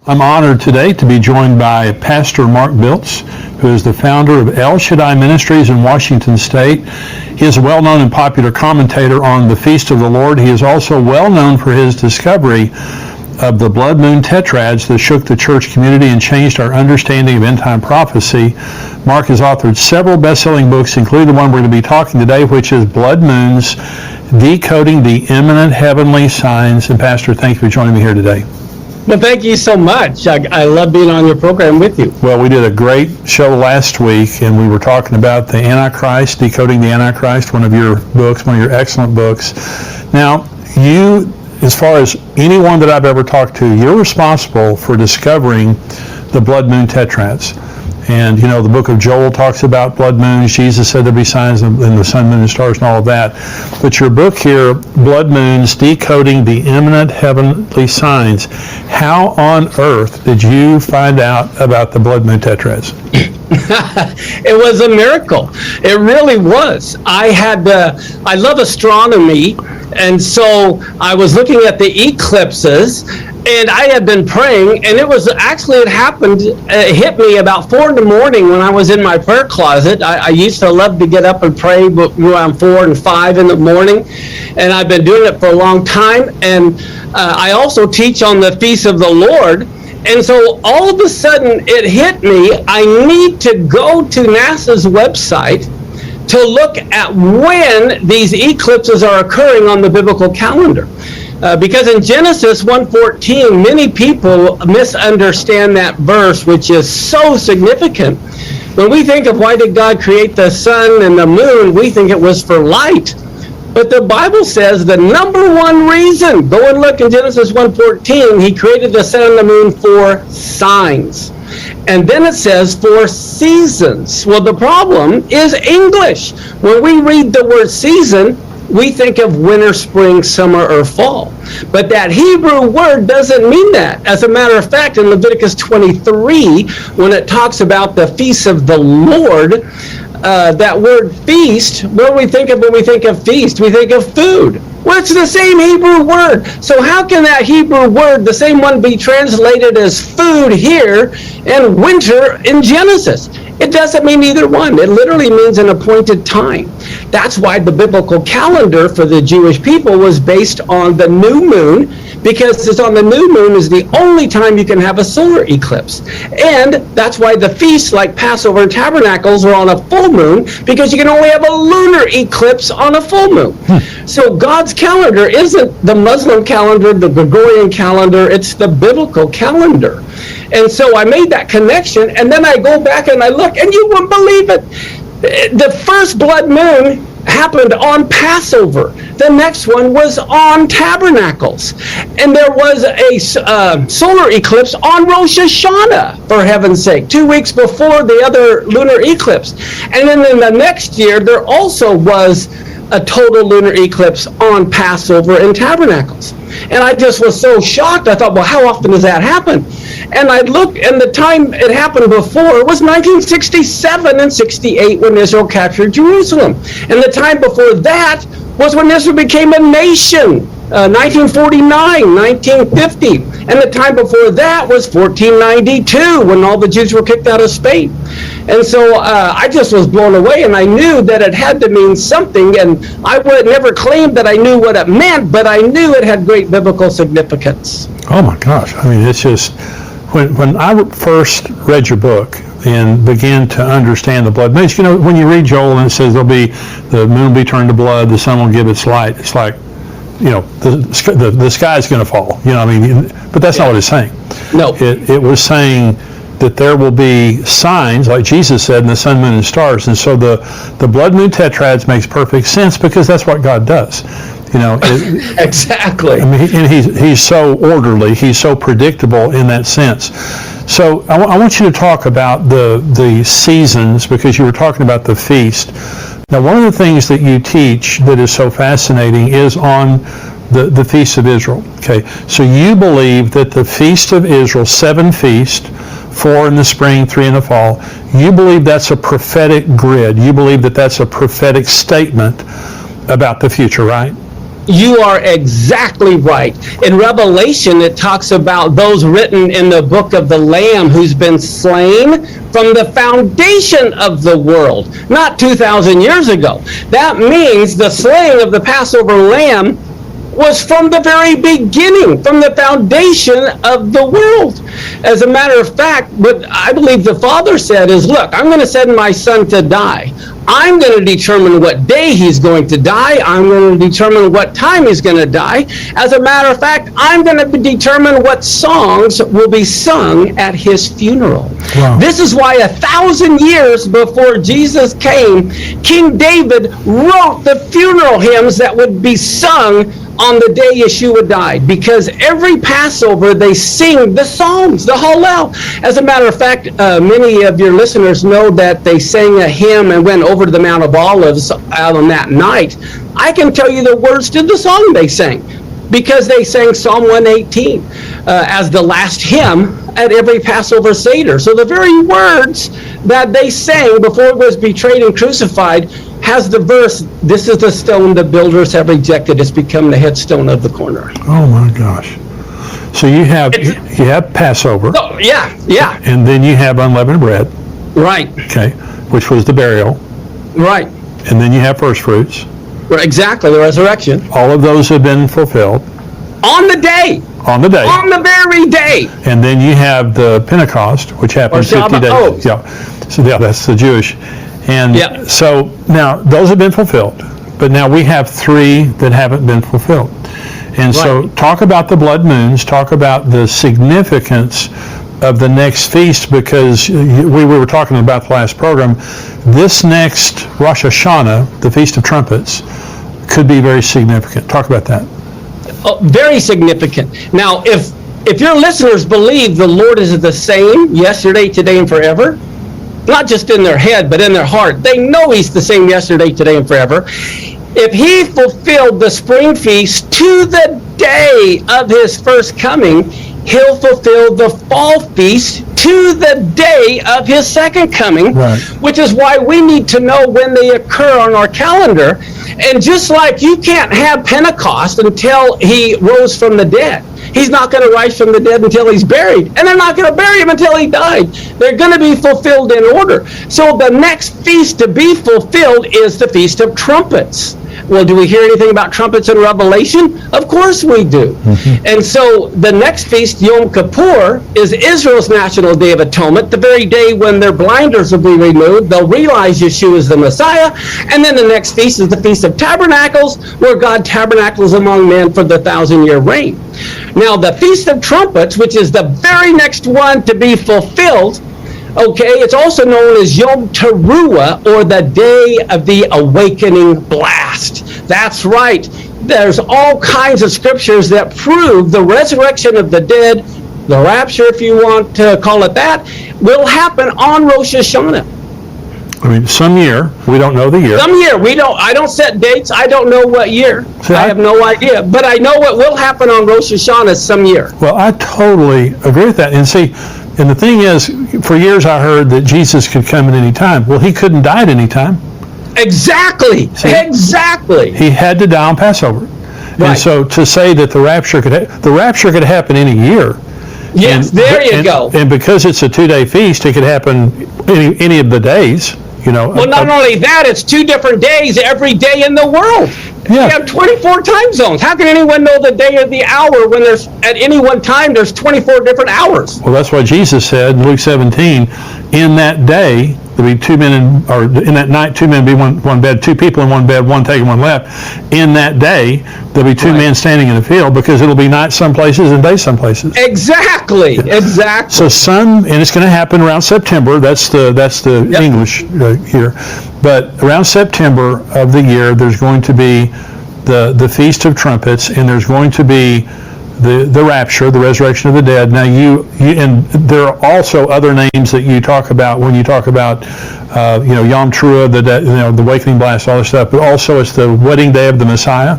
I'm honored today to be joined by Pastor Mark Biltz, who is the founder of El Shaddai Ministries in Washington State. He is a well-known and popular commentator on the Feast of the Lord. He is also well known for his discovery of the blood moon tetrads that shook the church community and changed our understanding of end-time prophecy. Mark has authored several best-selling books, including the one we're going to be talking today, which is Blood Moons, Decoding the Imminent Heavenly Signs. And Pastor, thank you for joining me here today. Well, thank you so much. I love being on your program with you. Well, we did a great show last week, and we were talking about the Antichrist, Decoding the Antichrist, one of your books, one of your excellent books. Now, you, as far as anyone that I've ever talked to, you're responsible for discovering the blood moon tetrads. And, you know, the book of Joel talks about blood moons. Jesus said there'd be signs in the sun, moon, and stars and all of that. But your book here, Blood Moons, Decoding the Imminent Heavenly Signs, how on earth did you find out about the blood moon tetrads? It was a miracle. It really was. I love astronomy, and so I was looking at the eclipses, and I had been praying, and it hit me about 4 in the morning when I was in my prayer closet. I used to love to get up and pray around 4 and 5 in the morning, and I've been doing it for a long time. And I also teach on the Feast of the Lord. And so all of a sudden it hit me, I need to go to NASA's website to look at when these eclipses are occurring on the biblical calendar. Because in Genesis 1:14, many people misunderstand that verse, which is so significant. When we think of why did God create the sun and the moon, we think it was for light. But the Bible says the number one reason, go and look in Genesis 1:14, he created the sun and the moon for signs. And then it says for seasons. Well, the problem is English. When we read the word season, we think of winter, spring, summer, or fall. But that Hebrew word doesn't mean that. As a matter of fact, in Leviticus 23, when it talks about the feast of the Lord, that word feast, what do we think of when we think of feast? We think of food. Well, it's the same Hebrew word. So how can that Hebrew word, the same one, be translated as food here and winter in Genesis? It doesn't mean either one. It literally means an appointed time. That's why the biblical calendar for the Jewish people was based on the new moon, because it's on the new moon is the only time you can have a solar eclipse. And that's why the feasts like Passover and Tabernacles are on a full moon, because you can only have a lunar eclipse on a full moon. So God's calendar isn't the Muslim calendar, the Gregorian calendar, it's the biblical calendar. And so I made that connection, and then I go back and I look, and you wouldn't believe it. The first blood moon happened on Passover. The next one was on Tabernacles. And there was a solar eclipse on Rosh Hashanah, for heaven's sake, 2 weeks before the other lunar eclipse. And then in the next year, there also was a total lunar eclipse on Passover and Tabernacles. And I just was so shocked. I thought, well, how often does that happen? And I looked, and the time it happened before was 1967 and 68 when Israel captured Jerusalem. And the time before that was when Israel became a nation, 1949, 1950. And the time before that was 1492 when all the Jews were kicked out of Spain. And so I just was blown away, and I knew that it had to mean something, and I would never claim that I knew what it meant, but I knew it had great biblical significance. Oh my gosh. I mean, it's just, when I first read your book and began to understand the blood moons, you know, when you read Joel and it says the moon will be turned to blood, the sun will give its light, it's like, you know, the sky's going to fall, you know, I mean, but that's not what it's saying. No. It was saying that there will be signs, like Jesus said, in the sun, moon, and stars. And so the blood moon tetrads makes perfect sense, because that's what God does. You know, exactly. I mean, and he's so orderly, he's so predictable in that sense. So I want you to talk about the seasons, because you were talking about the feast. Now, one of the things that you teach that is so fascinating is on the Feast of Israel. Okay, so you believe that the Feast of Israel, 7 feasts, 4 in the spring, 3 in the fall, you believe that's a prophetic grid. You believe that that's a prophetic statement about the future, right? You are exactly right. In Revelation, it talks about those written in the book of the Lamb who's been slain from the foundation of the world, not 2,000 years ago. That means the slaying of the Passover lamb was from the very beginning, from the foundation of the world. As a matter of fact, what I believe the Father said is, look, I'm going to send my son to die. I'm going to determine what day he's going to die. I'm going to determine what time he's going to die. As a matter of fact, I'm going to determine what songs will be sung at his funeral. Wow. This is why 1,000 years before Jesus came, King David wrote the funeral hymns that would be sung on the day Yeshua died, because every Passover they sing the Psalms, the Hallel. As a matter of fact, many of your listeners know that they sang a hymn and went over to the Mount of Olives out on that night. I can tell you the words to the song they sang, because they sang Psalm 118 as the last hymn at every Passover Seder. So the very words that they sang before it was betrayed and crucified has the verse, this is the stone the builders have rejected, it's become the headstone of the corner. Oh my gosh. So you have Passover. Oh, yeah. And then you have unleavened bread. Right. Okay. Which was the burial. Right. And then you have first fruits. Exactly, the resurrection. All of those have been fulfilled. On the day. On the day. On the very day. And then you have the Pentecost, which happens 50 days. Oh. Yeah. So yeah, that's the Jewish. And so now those have been fulfilled, but now we have 3 that haven't been fulfilled. And so talk about the blood moons, talk about the significance of the next feast, because we were talking about the last program. This next Rosh Hashanah, the Feast of Trumpets, could be very significant. Talk about that. Oh, very significant. Now, if your listeners believe the Lord is the same yesterday, today, and forever, not just in their head, but in their heart, they know he's the same yesterday, today, and forever. If he fulfilled the spring feast to the day of his first coming, he'll fulfill the fall feast to the day of his second coming, which is why we need to know when they occur on our calendar. And just like you can't have Pentecost until he rose from the dead, he's not going to rise from the dead until he's buried, and they're not going to bury him until he died. They're going to be fulfilled in order. So the next feast to be fulfilled is the Feast of Trumpets. Well, do we hear anything about trumpets in Revelation? Of course we do. Mm-hmm. And so the next feast, Yom Kippur, is Israel's National Day of Atonement, the very day when their blinders will be removed. They'll realize Yeshua is the Messiah. And then the next feast is the Feast of Tabernacles, where God tabernacles among men for the 1,000-year reign. Now, the Feast of Trumpets, which is the very next one to be fulfilled, okay, it's also known as Yom Teruah, or the Day of the Awakening Blast. That's right. There's all kinds of scriptures that prove the resurrection of the dead, the rapture, if you want to call it that, will happen on Rosh Hashanah. I mean, some year, we don't know the year. Some year, I don't set dates, I don't know what year. I have no idea, but I know what will happen on Rosh Hashanah some year. Well, I totally agree with that. And see, and the thing is, for years I heard that Jesus could come at any time. Well, he couldn't die at any time. Exactly. See, exactly. He had to die on Passover. Right. And so to say that the rapture could happen any year. Yes, you go. And because it's a 2-day feast, it could happen any of the days. You know. Well, not only that, it's 2 different days every day in the world. Yeah. We have 24 time zones. How can anyone know the day or the hour when there's, at any one time, there's 24 different hours? Well, that's what Jesus said in Luke 17. In that day, there'll be 2 men, or in that night, 2 men be one bed, 2 people in one bed, one taking one left. In that day, there'll be 2 men standing in the field, because it'll be night some places and day some places. Exactly. So and it's going to happen around September. That's the English here. But around September of the year, there's going to be the Feast of Trumpets, and there's going to be the rapture, the resurrection of the dead. Now and there are also other names that you talk about when you talk about Yom Teruah, the awakening blast, all this stuff. But also it's the wedding day of the Messiah.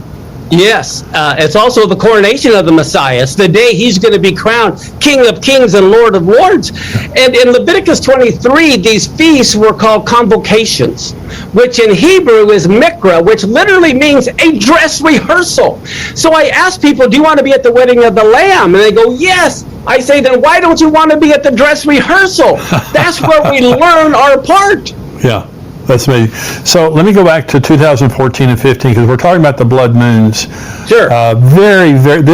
Yes, it's also the coronation of the Messiah. It's the day he's going to be crowned King of Kings and Lord of Lords. And in Leviticus 23, these feasts were called convocations, which in Hebrew is mikra, which literally means a dress rehearsal. So I ask people, do you want to be at the wedding of the Lamb? And they go, yes. I say, then why don't you want to be at the dress rehearsal? That's where we learn our part. Yeah. That's amazing. So let me go back to 2014 and 15 because we're talking about the blood moons. Sure.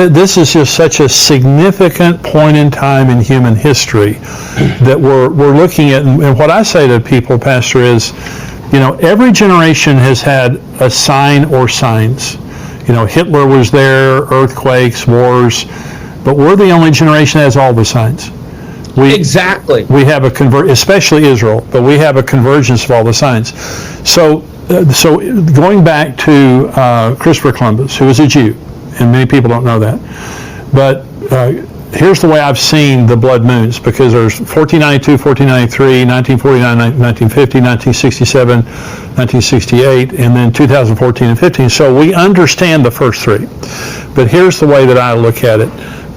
This is just such a significant point in time in human history that we're looking at. And what I say to people, Pastor, is, every generation has had a sign or signs. Hitler was there, earthquakes, wars, but we're the only generation that has all the signs. Exactly. We have especially Israel, but we have a convergence of all the signs. So going back to Christopher Columbus, who was a Jew, and many people don't know that, but here's the way I've seen the blood moons, because there's 1492, 1493, 1949, 1950, 1967, 1968, and then 2014 and 15. So we understand the first three. But here's the way that I look at it.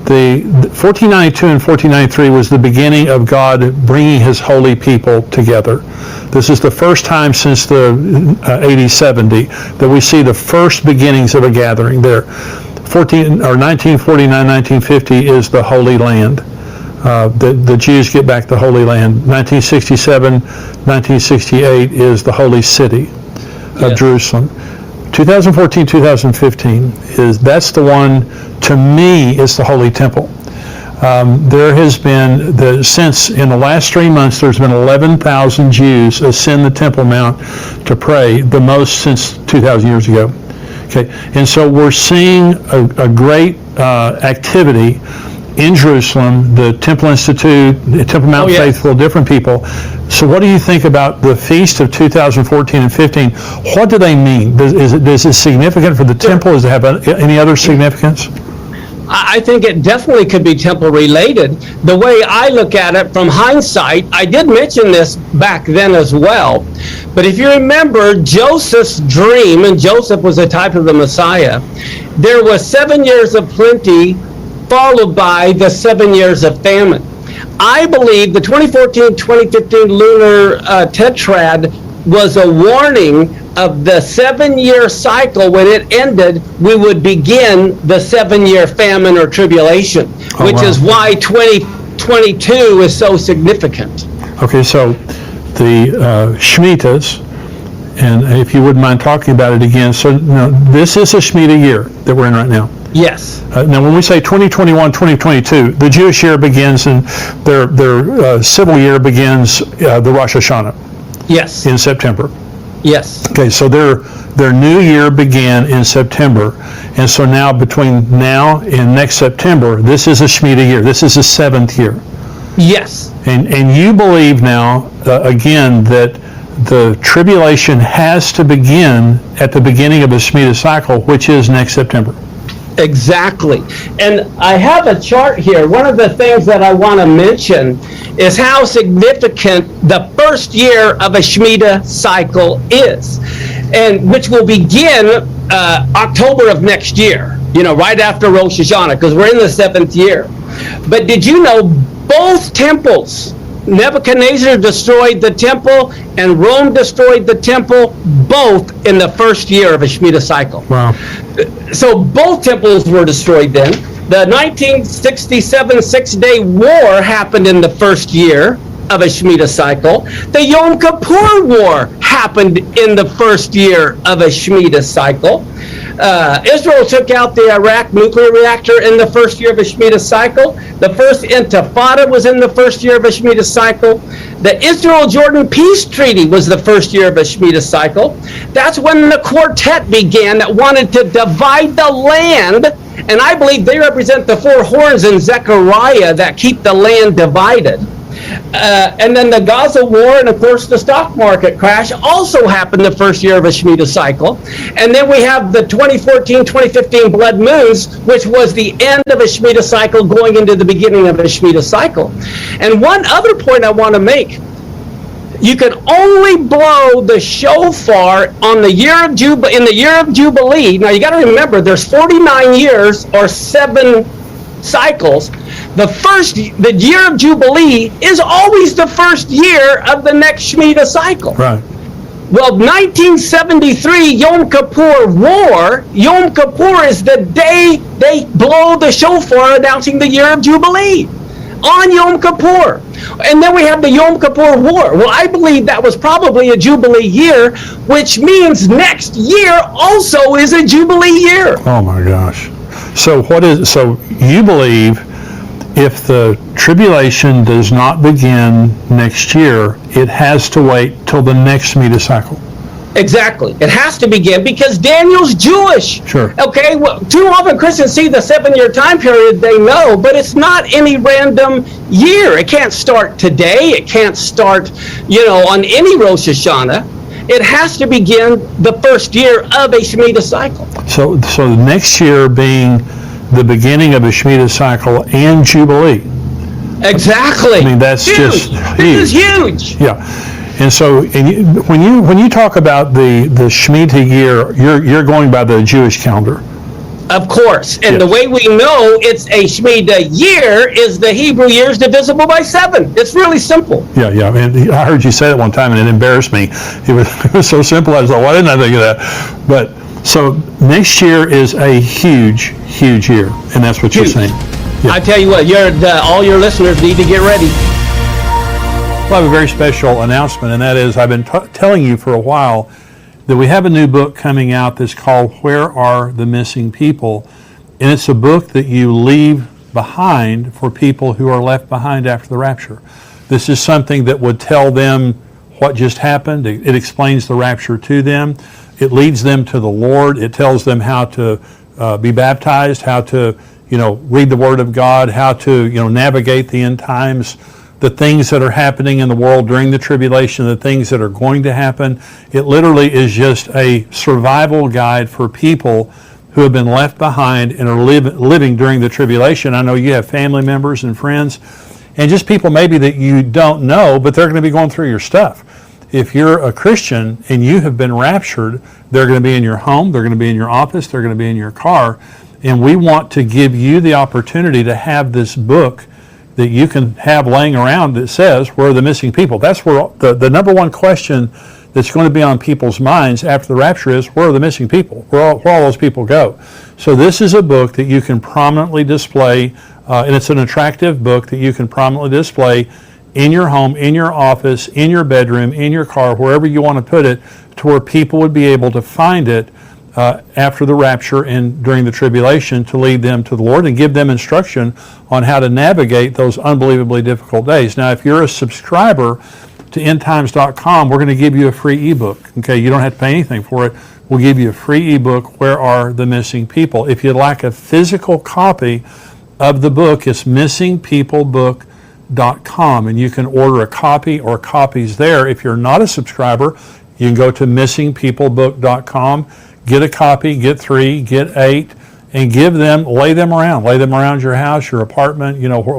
The 1492 and 1493 was the beginning of God bringing his holy people together. This is the first time since the AD 70 that we see the first beginnings of a gathering there. 1949, 1950 is the Holy Land. The Jews get back the Holy Land. 1967, 1968 is the Holy City of Jerusalem. 2014, 2015 that's the one, to me, is the Holy Temple. There has been, since in the last 3 months, there's been 11,000 Jews ascend the Temple Mount to pray, the most since 2,000 years ago. Okay, and so we're seeing a great activity in Jerusalem, the Temple Institute, the Temple Mount Faithful, different people. So what do you think about the feast of 2014 and 15? What do they mean? Is it significant for the temple? Does it have any other significance? I think it definitely could be temple related. The way I look at it from hindsight, I did mention this back then as well. But if you remember Joseph's dream, and Joseph was a type of the Messiah, there was 7 years of plenty followed by the 7 years of famine. I believe the 2014-2015 lunar tetrad was a warning of the 7-year cycle. When it ended, we would begin the 7-year famine or tribulation, which is why 2022 is so significant. Okay, so the Shemitahs, and if you wouldn't mind talking about it again, so this is a Shemitah year that we're in right now. Yes. Now, when we say 2021, 2022, the Jewish year begins, and their civil year begins the Rosh Hashanah. Yes. In September. Yes. Okay, so their new year began in September, and so now between now and next September, this is a Shemitah year. This is the 7th year. Yes. And you believe now, again, that the tribulation has to begin at the beginning of the Shemitah cycle, which is next September. Exactly. And I have a chart here. One of the things that I want to mention is how significant the first year of a Shemitah cycle is, and which will begin October of next year, right after Rosh Hashanah, because we're in the 7th year. But did you know both temples, Nebuchadnezzar destroyed the temple and Rome destroyed the temple, both in the first year of a Shemitah cycle. Wow. So both temples were destroyed then. The 1967 Six-Day War happened in the first year of a Shemitah cycle. The Yom Kippur War happened in the first year of a Shemitah cycle. Israel took out the Iraq nuclear reactor in the first year of a Shemitah cycle. The first Intifada was in the first year of a Shemitah cycle. The Israel-Jordan peace treaty was the first year of a Shemitah cycle. That's when the quartet began that wanted to divide the land, and I believe they represent the 4 horns in Zechariah that keep the land divided. And then the Gaza war and, of course, the stock market crash also happened the first year of a Shemitah cycle. And then we have the 2014-2015 blood moons, which was the end of a Shemitah cycle going into the beginning of a Shemitah cycle. And one other point I want to make, You can only blow the shofar on the year of in the year of Jubilee. Now you got to remember, there's 49 years or 7 cycles. The year of Jubilee is always the first year of the next Shemitah cycle. Right. Well, 1973 Yom Kippur War, Yom Kippur is the day they blow the shofar announcing the year of Jubilee on Yom Kippur. And then we have the Yom Kippur War. Well, I believe that was probably a Jubilee year, which means next year also is a Jubilee year. Oh my gosh. So you believe if the tribulation does not begin next year, it has to wait till the next Shemitah cycle? Exactly. It has to begin because Daniel's Jewish. Sure. Okay, well, too often Christians see the 7-year time period, they know, but it's not any random year. It can't start today. It can't start, on any Rosh Hashanah. It has to begin the first year of a Shemitah cycle. So next year being the beginning of a Shemitah cycle and Jubilee. Exactly. I mean, that's huge. just huge. This is huge. Yeah. And so when you talk about the Shemitah year, you're going by the Jewish calendar. Of course. And Yes. the way we know it's a Shemitah year is the Hebrew years divisible by 7. It's really simple. Yeah. And I heard you say that one time, and it embarrassed me. It was so simple. I was like, why didn't I think of that? But so next year is a huge, huge year, and that's what you're saying. Yeah. I tell you what, all your listeners need to get ready. Well, I have a very special announcement, and that is I've been telling you for a while that we have a new book coming out that's called Where Are the Missing People? And it's a book that you leave behind for people who are left behind after the rapture. This is something that would tell them what just happened. It explains the rapture to them. It leads them to the Lord. It tells them how to be baptized, how to read the Word of God, how to navigate the end times, the things that are happening in the world during the tribulation, the things that are going to happen. It literally is just a survival guide for people who have been left behind and are living during the tribulation. I know you have family members and friends and just people maybe that you don't know, but they're going to be going through your stuff. If you're a Christian and you have been raptured, they're going to be in your home, they're going to be in your office, they're going to be in your car, and we want to give you the opportunity to have this book that you can have laying around that says, where are the missing people? That's where the number one question that's going to be on people's minds after the rapture is, where are the missing people? Where all those people go? So this is a book that you can prominently display, and it's an attractive book that you can prominently display in your home, in your office, in your bedroom, in your car, wherever you want to put it, to where people would be able to find it after the rapture and during the tribulation to lead them to the Lord and give them instruction on how to navigate those unbelievably difficult days. Now, if you're a subscriber to endtimes.com, we're going to give you a free ebook. Okay, you don't have to pay anything for it. We'll give you a free ebook, Where Are the Missing People? If you'd like a physical copy of the book, it's missingpeoplebook.com, and you can order a copy or copies there. If you're not a subscriber, you can go to missingpeoplebook.com. Get a copy, get 3, get 8, and lay them around your house, your apartment,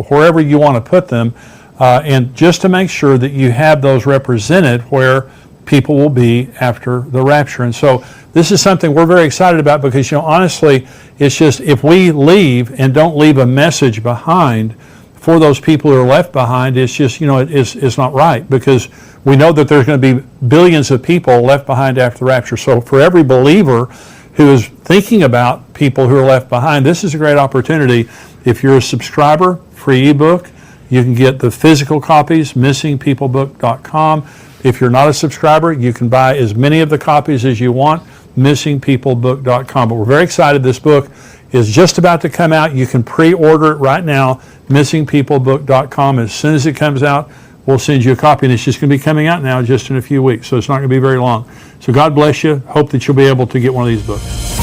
wherever you want to put them, and just to make sure that you have those represented where people will be after the rapture. And so this is something we're very excited about because, honestly, it's just if we leave and don't leave a message behind for those people who are left behind, it's just, it's not right, because we know that there's going to be billions of people left behind after the rapture. So for every believer who is thinking about people who are left behind, this is a great opportunity. If you're a subscriber, free ebook, you can get the physical copies, missingpeoplebook.com. If you're not a subscriber, you can buy as many of the copies as you want, missingpeoplebook.com. But we're very excited. This book is just about to come out. You can pre-order it right now, missingpeoplebook.com. As soon as it comes out, we'll send you a copy, and it's just going to be coming out now just in a few weeks, so it's not going to be very long. So God bless you. Hope that you'll be able to get one of these books.